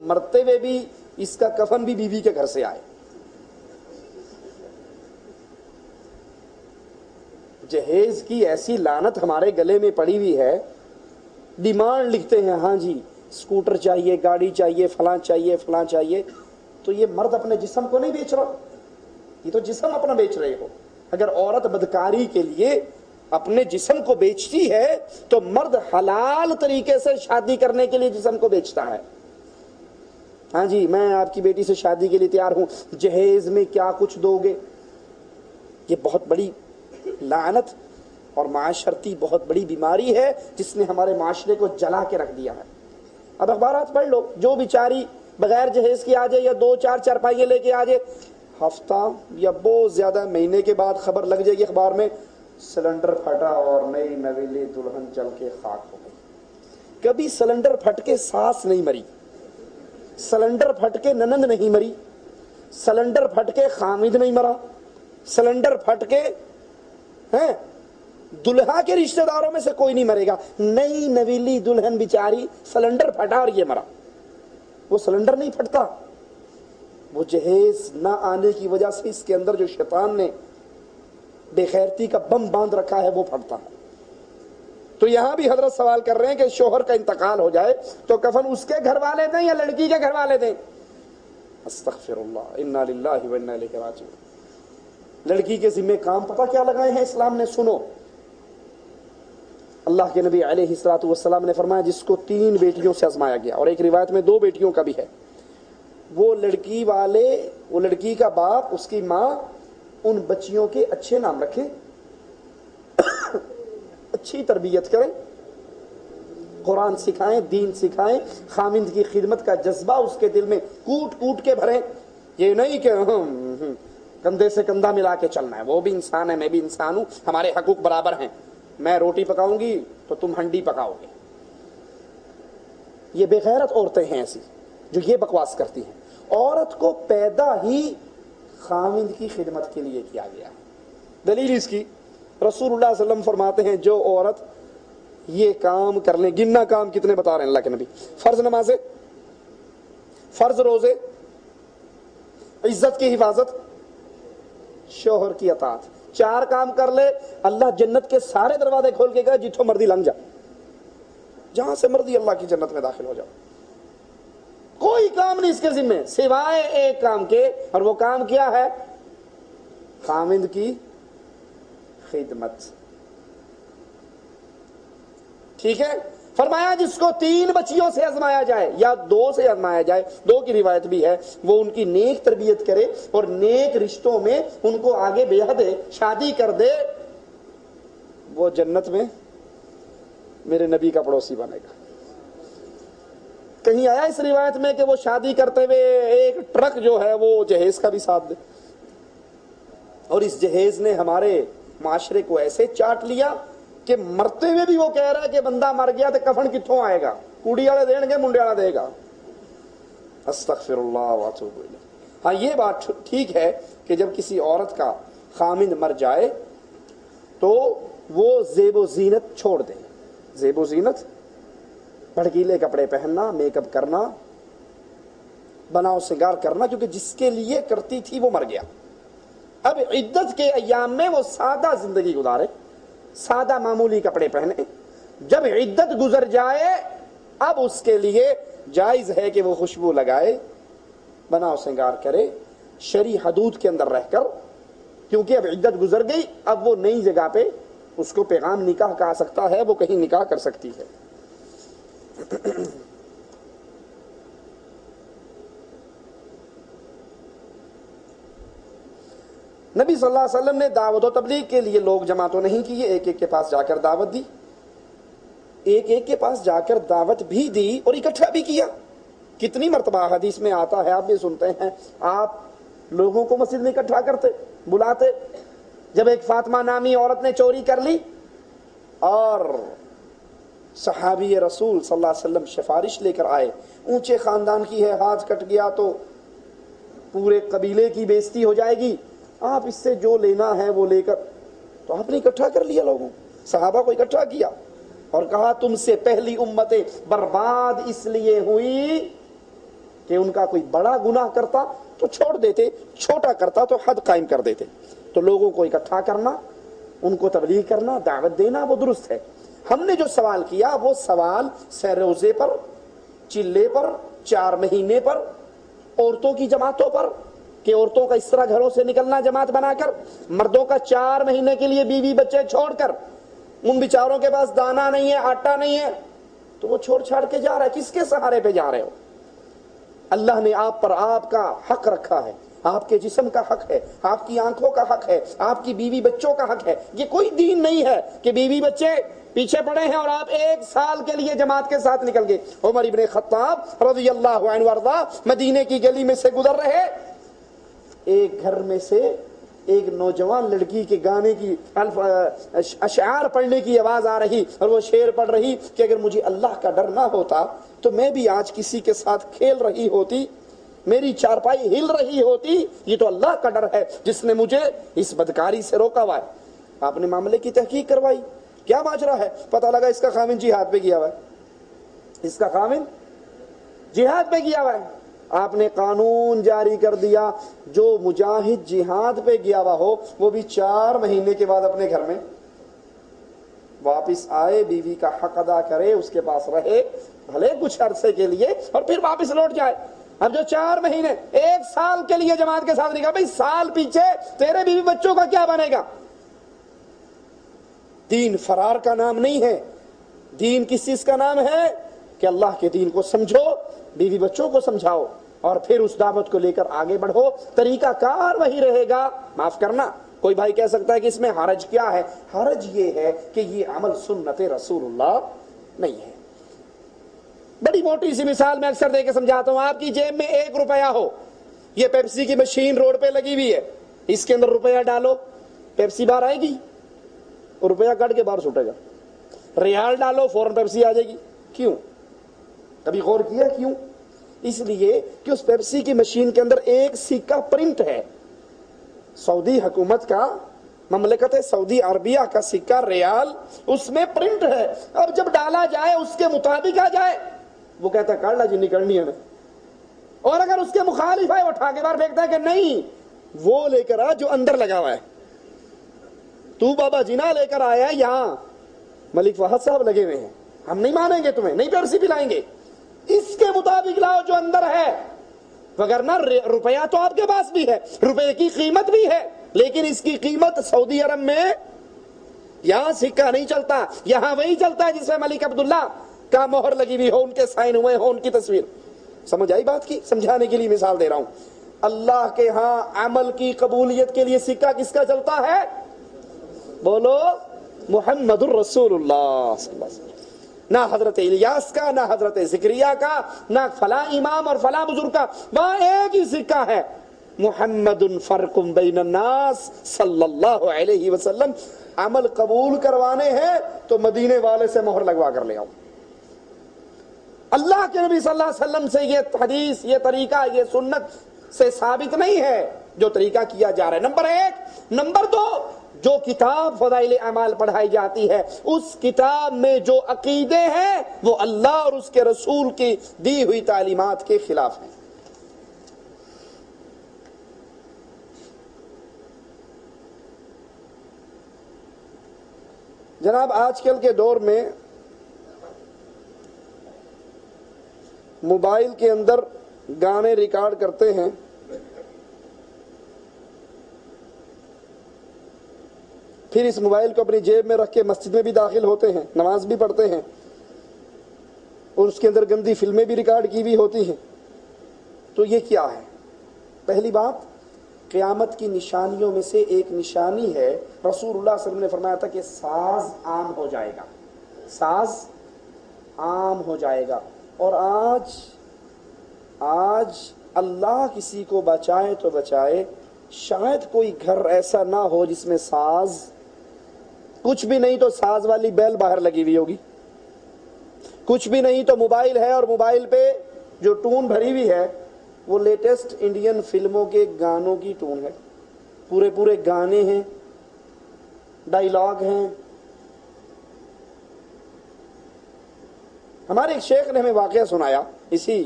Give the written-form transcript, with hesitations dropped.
مرتے ہوئے بھی اس کا کفن بھی بیوی کے گھر سے آئے. جہیز کی ایسی لعنت ہمارے گلے میں پڑی ہوئی ہے. ڈیمانڈ لکھتے ہیں, ہاں جی اسکوٹر چاہیے, گاڑی چاہیے, فلاں چاہیے, فلاں چاہیے. تو یہ مرد اپنے جسم کو نہیں بیچ رہا, یہ تو جسم اپنا بیچ رہے ہو. اگر عورت بدکاری کے لیے اپنے جسم کو بیچتی ہے تو مرد حلال طریقے سے شادی کرنے کے لیے جسم کو بیچتا ہے. ہاں جی میں آپ کی بیٹی سے شادی کے لیے تیار ہوں, جہیز میں کیا کچھ دو گے. یہ بہت بڑی لعنت اور معاشرتی بہت بڑی بیماری ہے جس نے ہمارے معاشرے کو جلا کے رکھ دیا ہے. اب اخبارات پڑھ لو, جو بیچاری بغیر جہیز کی آ جائے یا 2-4 چارپائیاں لے کے آ جائے, ہفتہ یا بہت زیادہ مہینے کے بعد خبر لگ جائے گی اخبار میں, سلنڈر پھٹا اور نئی نویلی دلہن جل کے خاک ہو گئی. کبھی سلنڈر پھٹ کے ساس نہیں مری, سلنڈر پھٹ کے ننند نہیں مری, سلنڈر پھٹ کے خامد نہیں مرا, سلنڈر پھٹ کے دلہا کے رشتہ داروں میں سے کوئی نہیں مرے گا. نئی نویلی دلہن بیچاری سلنڈر پھٹا اور یہ مرا. وہ سلنڈر نہیں پھٹتا, وہ جہیز نہ آنے کی وجہ سے اس کے اندر جو شیطان نے بے خیرتی کا بم باندھ رکھا ہے وہ پھٹتا ہے. تو یہاں بھی حضرت سوال کر رہے ہیں کہ شوہر کا انتقال ہو جائے تو کفن اس کے گھر والے دیں یا لڑکی کے گھر والے دیں. استغفر اللہ, انا للہ و انا الیہ راجعون. لڑکی کے ذمہ کام پتہ کیا لگائے ہیں اسلام نے؟ سنو, اللہ کے نبی علیہ الصلوۃ والسلام نے فرمایا جس کو 3 بیٹیوں سے آزمایا گیا, اور ایک روایت میں 2 بیٹیوں کا بھی ہے, وہ لڑکی والے, وہ لڑکی کا باپ, اس کی ماں ان بچیوں کے اچھے نام رکھیں, اچھی تربیت کریں, قرآن سکھائیں, دین سکھائیں, خامند کی خدمت کا جذبہ اس کے دل میں کوٹ کوٹ کے بھریں. یہ نہیں کہ کندھے سے کندھا ملا کے چلنا ہے, وہ بھی انسان ہے میں بھی انسان ہوں, ہمارے حقوق برابر ہیں, میں روٹی پکاؤں گی تو تم ہنڈی پکاؤ گے. یہ بے غیرت عورتیں ہیں ایسی جو یہ بکواس کرتی ہیں. عورت کو پیدا ہی خامند کی خدمت کے لیے کیا گیا. دلیل اس کی رسول اللہ صلی اللہ علیہ وسلم فرماتے ہیں جو عورت یہ کام کر لیں, گننا کام کتنے بتا رہے ہیں اللہ کے نبی, فرض نمازیں, فرض روزے, عزت کی حفاظت, شوہر کی اطاعت, 4 کام کر لے, اللہ جنت کے سارے دروازے کھول کے گا, جتھوں مرضی لنگ جا, جہاں سے مرضی اللہ کی جنت میں داخل ہو جاؤ. کوئی کام نہیں اس کے ذمہ سوائے ایک کام کے, اور وہ کام کیا ہے؟ خامند کی خدمت. ٹھیک ہے, فرمایا جس کو 3 بچیوں سے آزمایا جائے یا 2 سے آزمایا جائے, 2 کی روایت بھی ہے, وہ ان کی نیک تربیت کرے اور نیک رشتوں میں ان کو آگے بیاہ دے, شادی کر دے, وہ جنت میں میرے نبی کا پڑوسی بنے گا. کہیں آیا اس روایت میں کہ وہ شادی کرتے ہوئے ایک ٹرک جو ہے وہ جہیز کا بھی ساتھ دے؟ اور اس جہیز نے ہمارے معاشرے کو ایسے چاٹ لیا کہ مرتے ہوئے بھی وہ کہہ رہا ہے کہ بندہ مر گیا تو کفن کتوں آئے گا, کوڑی والے دیں گے, منڈے والا دے گا. استغفر اللہ واتوب الیہ. ہاں یہ بات ٹھیک ہے کہ جب کسی عورت کا خامند مر جائے تو وہ زیب و زینت چھوڑ دیں, زیب و زینت, بھڑکیلے کپڑے پہننا, میک اپ کرنا, بناؤ سنگار کرنا, کیونکہ جس کے لیے کرتی تھی وہ مر گیا. اب عدت کے ایام میں وہ سادہ زندگی گزارے, سادہ معمولی کپڑے پہنے. جب عدت گزر جائے اب اس کے لیے جائز ہے کہ وہ خوشبو لگائے, بناؤ سنگار کرے, شرعی حدود کے اندر رہ کر, کیونکہ اب عدت گزر گئی, اب وہ نئی جگہ پہ اس کو پیغام نکاح کا آ سکتا ہے, وہ کہیں نکاح کر سکتی ہے. نبی صلی اللہ علیہ وسلم نے دعوت و تبلیغ کے لیے لوگ جمع تو نہیں کیے, ایک ایک کے پاس جا کر دعوت دی, ایک ایک کے پاس جا کر دعوت بھی دی اور اکٹھا بھی کیا. کتنی مرتبہ حدیث میں آتا ہے, آپ بھی سنتے ہیں, آپ لوگوں کو مسجد میں اکٹھا کرتے, بلاتے. جب ایک فاطمہ نامی عورت نے چوری کر لی اور صحابی رسول صلی اللہ علیہ وسلم سفارش لے کر آئے, اونچے خاندان کی ہے, ہاتھ کٹ گیا تو پورے قبیلے کی بےزتی ہو جائے گی, آپ اس سے جو لینا ہے وہ لے کر, تو آپ نے اکٹھا کر لیا لوگوں, صحابہ کو اکٹھا کیا اور کہا تم سے پہلی امتیں برباد اس لیے ہوئی کہ उनका कोई बड़ा गुनाह करता तो छोड़ देते, छोटा करता तो हद कायम कर देते। तो लोगों को इकट्ठा करना, उनको तबलीग करना, दावत देना, वो दुरुस्त है। हमने जो सवाल किया वो सवाल रोजे पर, चिल्ले पर, 4 महीने पर, औरतों की जमातों पर, कि औरतों का इस तरह घरों से निकलना जमात बनाकर, मर्दों का 4 महीने के लिए बीवी बच्चे छोड़कर, उन बेचारों के पास दाना नहीं है, आटा नहीं है, तो वो छोड़ छाड़ के जा रहा है। किसके सहारे पे जा रहे हो? अल्लाह ने आप पर आपका हक रखा है, आपके जिस्म का हक है, आपकी आंखों का हक है, आपकी बीवी बच्चों का हक है। ये कोई दीन नहीं है कि बीवी बच्चे पीछे पड़े हैं और आप 1 साल के लिए जमात के साथ निकल गए। उमर इब्ने खत्ताब रज़ियल्लाहु अन्हु वरदा मदीने की गली में से गुजर रहे, एक घर में से एक नौजवान लड़की के गाने की अशआर पढ़ने की आवाज आ रही और वो शेर पढ़ रही कि अगर मुझे अल्लाह का डर ना होता तो मैं भी आज किसी के साथ खेल रही होती, मेरी चारपाई हिल रही होती। ये तो अल्लाह का डर है जिसने मुझे इस बदकारी से रोका हुआ है। आपने मामले की तहकीक करवाई, क्या माजरा है? पता लगा इसका खामिन जिहाद पे गया हुआ है, इसका खामिन जिहाद पे गया हुआ है। आपने कानून जारी कर दिया, जो मुजाहिद जिहाद पे गया हुआ हो वो भी 4 महीने के बाद अपने घर में वापस आए, बीवी का हक अदा करे, उसके पास रहे भले कुछ अरसे के लिए और फिर वापस लौट जाए। अब जो 4 महीने 1 साल के लिए जमात के साथ निकला, भाई साल पीछे तेरे बीवी बच्चों का क्या बनेगा? दीन फरार का नाम नहीं है। दीन किस चीज का नाम है? कि अल्लाह के दीन को समझो, बीवी बच्चों को समझाओ और फिर उस दावत को लेकर आगे बढ़ो। तरीका कार वही रहेगा। माफ करना, कोई भाई कह सकता है कि इसमें हरज क्या है? हरज ये है कि ये अमल सुन्नत रसूलुल्लाह नहीं है। बड़ी मोटी सी मिसाल मैं अक्सर देके समझाता हूं। आपकी जेब में 1 रुपया हो, ये पेप्सी की मशीन रोड पे लगी हुई है, इसके अंदर रुपया डालो, पेप्सी बाहर आएगी, रुपया कट के बाहर छूटेगा। रियाल डालो, फौरन पेप्सी आ जाएगी। क्यों? कभी गौर किया क्यों? इसलिए कि उस पेप्सी की मशीन के अंदर एक सिक्का प्रिंट है, सऊदी हुकूमत का, ममलकत सऊदी अरबिया का सिक्का रियाल, उसमें प्रिंट है। अब जब डाला जाए उसके मुताबिक आ जाए, वो कहता है काढ़ा जी निकलनी है। और अगर उसके मुखालिफ है, उठा के बाहर फेंकता है कि नहीं वो लेकर आ जो अंदर लगा हुआ है, तू बाबा जिना लेकर आया है, यहां मलिक फहद साहब लगे हुए हैं, हम नहीं मानेंगे तुम्हें, नहीं पेप्सी पिलाएंगे, इसके मुताबिक लाओ जो अंदर है। वगरना रुपया तो आपके पास भी है, रुपये की कीमत भी है, लेकिन इसकी कीमत सऊदी अरब में यहां सिक्का नहीं चलता, यहां वही चलता है जिसमें मलिक अब्दुल्ला का मोहर लगी हुई हो, उनके साइन हुए हो, उनकी तस्वीर। समझ आई बात की? समझाने के लिए मिसाल दे रहा हूं। अल्लाह के यहां अमल की कबूलियत के लिए सिक्का किसका चलता है? बोलो, मुहम्मदुर रसूलुल्लाह सल्लल्लाहु अलैहि वसल्लम। ना हजरत इलियास का, ना हजरत जिक्रिया का, ना फला इमाम और फला बुजुर्ग का, वहां एक ही सिक्का है, मुहम्मदुन फरकुम बैनन नास सल्लल्लाहु अलैहि वसल्लम। अमल कबूल करवाने हैं तो मदीने वाले से मोहर लगवा कर ले आओ। अल्लाह के नबी सल्लल्लाहु अलैहि वसल्लम से ये हदीस, ये तरीका, ये सुन्नत से साबित नहीं है जो तरीका किया जा रहा है। नंबर 1। नंबर 2, जो किताब फज़ाइल अमाल पढ़ाई जाती है, उस किताब में जो अकीदे हैं वो अल्लाह और उसके रसूल की दी हुई तालीमात के खिलाफ है। जनाब, आजकल के दौर में मोबाइल के अंदर गाने रिकॉर्ड करते हैं, फिर इस मोबाइल को अपनी जेब में रख के मस्जिद में भी दाखिल होते हैं, नमाज भी पढ़ते हैं और उसके अंदर गंदी फिल्में भी रिकॉर्ड की हुई होती हैं। तो ये क्या है? पहली बात, क़यामत की निशानियों में से एक निशानी है, रसूलुल्लाह सल्लल्लाहु अलैहि वसल्लम ने फरमाया था कि साज आम हो जाएगा, साज आम हो जाएगा। और आज अल्लाह किसी को बचाए तो बचाए, शायद कोई घर ऐसा ना हो जिसमें साज, कुछ भी नहीं तो साज वाली बेल बाहर लगी हुई होगी, कुछ भी नहीं तो मोबाइल है और मोबाइल पे जो टून भरी हुई है वो लेटेस्ट इंडियन फिल्मों के गानों की टून है, पूरे पूरे गाने हैं, डायलॉग हैं। हमारे एक शेख ने हमें वाकया सुनाया, इसी